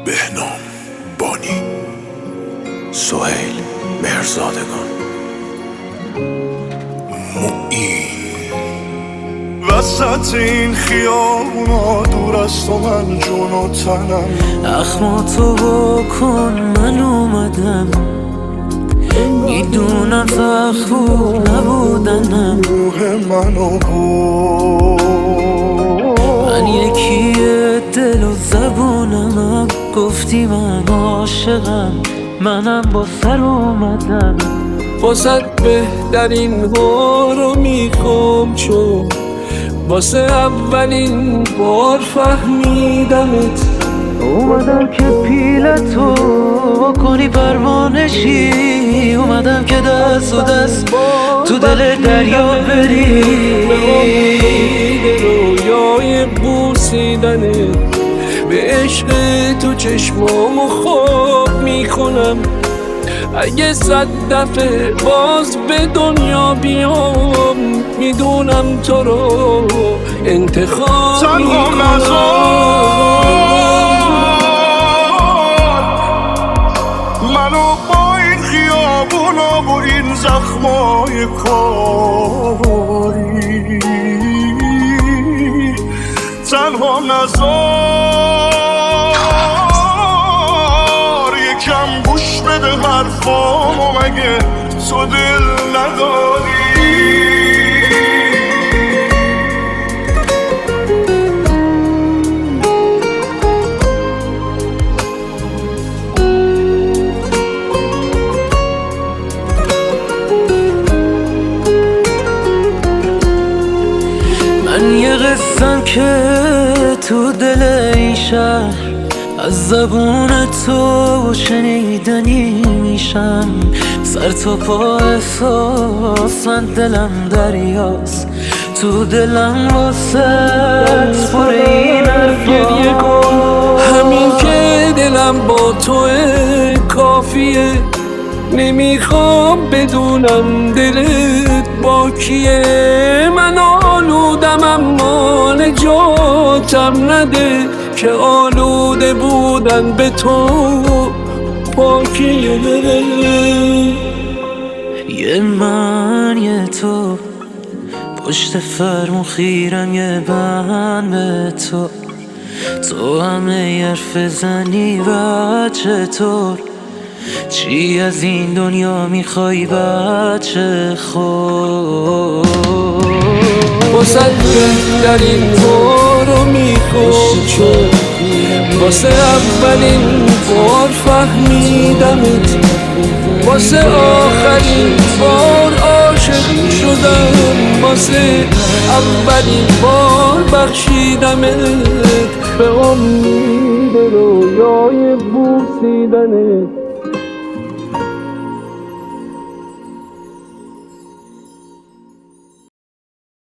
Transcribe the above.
بهنام بانی، سهیل مهرزادگان، معین. وسط این خیابونا دور از تو من جون و تنم، اخماتو بکن من اومدم، میدونم خوب نبودنم، روح منو بود. من یکی دل و زبونم، گفتی من عاشقم، منم با سر اومدم. واسه بهترین ها رو میخوام، چون واسه اولین بار فهمیدمت. اومدم که پیلتو کنی پروانشی، اومدم که دست و دست تو دل دریا بری. به رویای بوسیدنت، به عشق تو چشمامو خواب میکنم. اگه 100 دفعه باز به دنیا بیام، میدونم تو رو انتخاب منو با این خیابونا و این زخمای کاری، تنها نذار. یکم گوش بده حرفامو، مگه تو دل نداری؟ من یه قصم که تو دل این شهر از زبون تو شنیدنی میشم. سر تا پا احساس، من دلم دریاست، تو دلم واسه پر این گریه کن. همین که دلم با تو کافیه، نمیخوام بدونم دلت با کیه. من آلودم اما نجاتم نده، که آلوده بودن به تو پاکیه. یه من یه تو، پشت فرمون خیرم یه بند به تو. تو همه حرف زنی و چطور، چی از این دنیا میخوای بچه خود؟ واسه بهترین ها رو میخوام، چون واسه اولین بار فهمیدمت. واسه آخرین بار عاشق شدم، واسه اولین بار بخشیدمت. به امید رویای بوسیدنت،